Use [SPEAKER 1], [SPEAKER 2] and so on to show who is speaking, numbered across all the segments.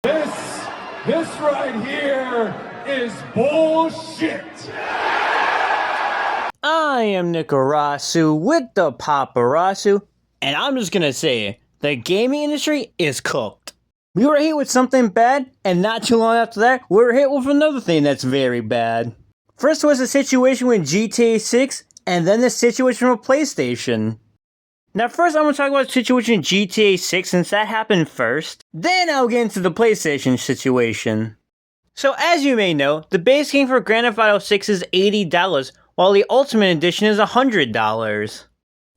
[SPEAKER 1] This right here is bullshit.
[SPEAKER 2] I am Paparasu with the Paparasu, and I'm just gonna say, the gaming industry is cooked. We were hit with something bad, and not too long after that, we were hit with another thing that's very bad. First was the situation with GTA 6, and then the situation with PlayStation. Now first I'm going to talk about the situation in GTA 6 since that happened first. Then I'll get into the PlayStation situation. So as you may know, the base game for Grand Theft Auto 6 is $80, while the Ultimate Edition is $100.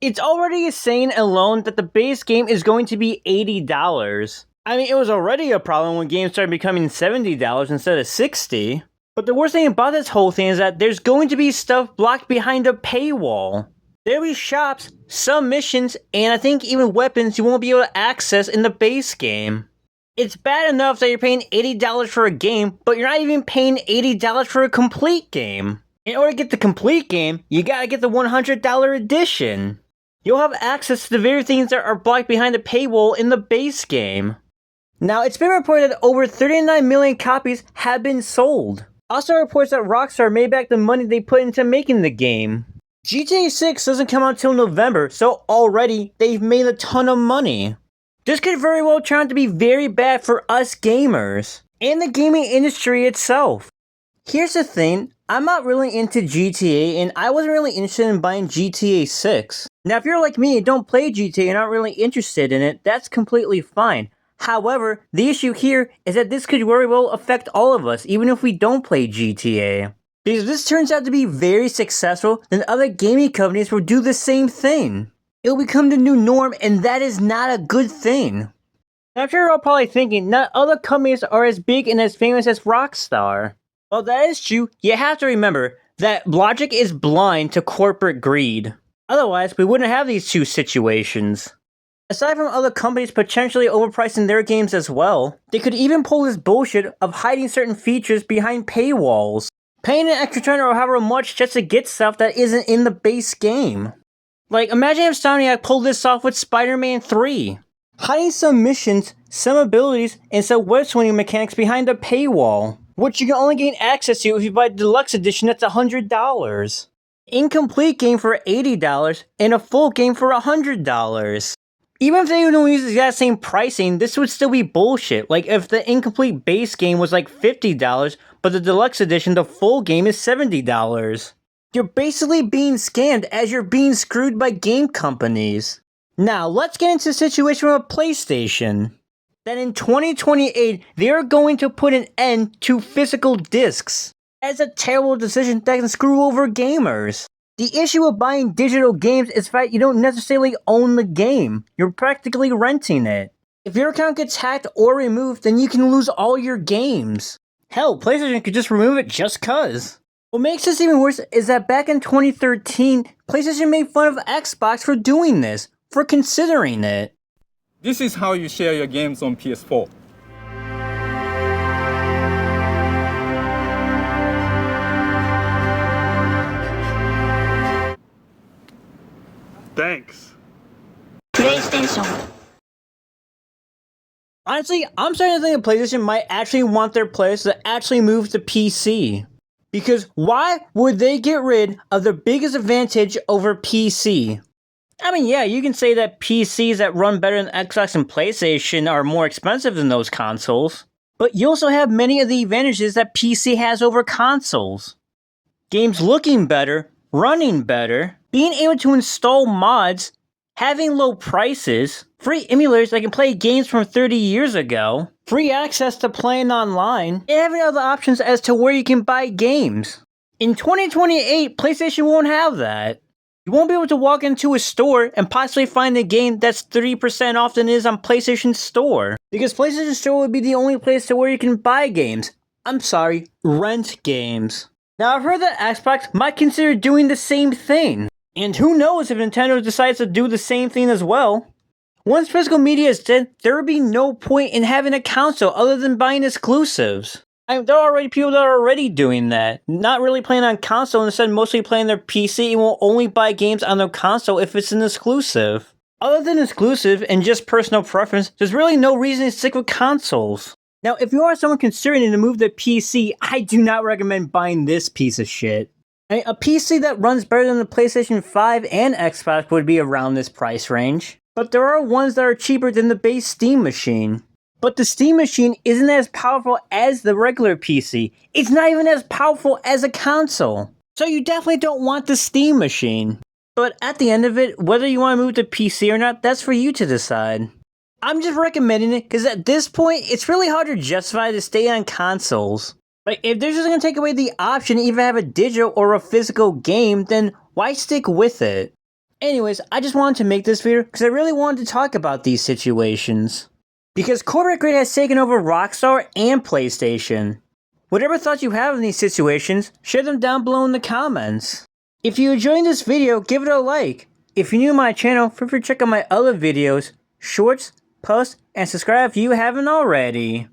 [SPEAKER 2] It's already a saying alone that the base game is going to be $80. I mean, it was already a problem when games started becoming $70 instead of $60. But the worst thing about this whole thing is that there's going to be stuff blocked behind a paywall. There'll be shops, some missions, and I think even weapons you won't be able to access in the base game. It's bad enough that you're paying $80 for a game, but you're not even paying $80 for a complete game. In order to get the complete game, you gotta get the $100 edition. You'll have access to the very things that are blocked behind the paywall in the base game. Now, it's been reported that over 39 million copies have been sold. Also reports that Rockstar made back the money they put into making the game. GTA 6 doesn't come out till November, so already they've made a ton of money. This could very well turn out to be very bad for us gamers, and the gaming industry itself. Here's the thing, I'm not really into GTA, and I wasn't really interested in buying GTA 6. Now if you're like me and don't play GTA and aren't really interested in it, that's completely fine. However, the issue here is that this could very well affect all of us, even if we don't play GTA. Because if this turns out to be very successful, then other gaming companies will do the same thing. It will become the new norm, and that is not a good thing. Now, I'm sure you're all probably thinking, not other companies are as big and as famous as Rockstar. Well, that is true. You have to remember that logic is blind to corporate greed. Otherwise, we wouldn't have these two situations. Aside from other companies potentially overpricing their games as well, they could even pull this bullshit of hiding certain features behind paywalls. Paying an extra $10 or however much just to get stuff that isn't in the base game. Like, imagine if Insomniac pulled this off with Spider-Man 3. Hiding some missions, some abilities, and some web swinging mechanics behind a paywall, which you can only gain access to if you buy the deluxe edition that's $100. Incomplete game for $80, and a full game for $100. Even if they don't use the exact same pricing, this would still be bullshit. Like, if the incomplete base game was like $50, but the deluxe edition, the full game, is $70. You're basically being scammed as you're being screwed by game companies. Now, let's get into the situation with PlayStation. That in 2028, they are going to put an end to physical discs. That's a terrible decision that can screw over gamers. The issue with buying digital games is that you don't necessarily own the game. You're practically renting it. If your account gets hacked or removed, then you can lose all your games. Hell, PlayStation could just remove it just cuz. What makes this even worse is that back in 2013, PlayStation made fun of Xbox for doing this, for considering it.
[SPEAKER 3] This is how you share your games on PS4. Thanks.
[SPEAKER 4] PlayStation.
[SPEAKER 2] Honestly, I'm starting to think that PlayStation might actually want their players to actually move to PC. Because why would they get rid of their biggest advantage over PC? I mean, yeah, you can say that PCs that run better than Xbox and PlayStation are more expensive than those consoles. But you also have many of the advantages that PC has over consoles. Games looking better, running better, being able to install mods, having low prices, free emulators that can play games from 30 years ago, free access to playing online, and having other options as to where you can buy games. In 2028, PlayStation won't have that. You won't be able to walk into a store and possibly find a game that's 30% off than it is on PlayStation Store. Because PlayStation Store would be the only place to where you can buy games. I'm sorry, rent games. Now I've heard that Xbox might consider doing the same thing. And who knows if Nintendo decides to do the same thing as well. Once physical media is dead, there would be no point in having a console other than buying exclusives. There are already people that are already doing that. Not really playing on console, instead mostly playing their PC and will only buy games on their console if it's an exclusive. Other than exclusive and just personal preference, there's really no reason to stick with consoles. Now, if you are someone considering to move to PC, I do not recommend buying this piece of shit. A PC that runs better than the PlayStation 5 and Xbox would be around this price range. But there are ones that are cheaper than the base Steam machine. But the Steam machine isn't as powerful as the regular PC. It's not even as powerful as a console. So you definitely don't want the Steam machine. But at the end of it, whether you want to move to PC or not, that's for you to decide. I'm just recommending it because at this point, it's really hard to justify to stay on consoles. Like, if they're just going to take away the option to even have a digital or a physical game, then why stick with it? Anyways, I just wanted to make this video because I really wanted to talk about these situations. Because corporate greed has taken over Rockstar and PlayStation. Whatever thoughts you have in these situations, share them down below in the comments. If you enjoyed this video, give it a like. If you're new to my channel, feel free to check out my other videos, shorts, posts, and subscribe if you haven't already.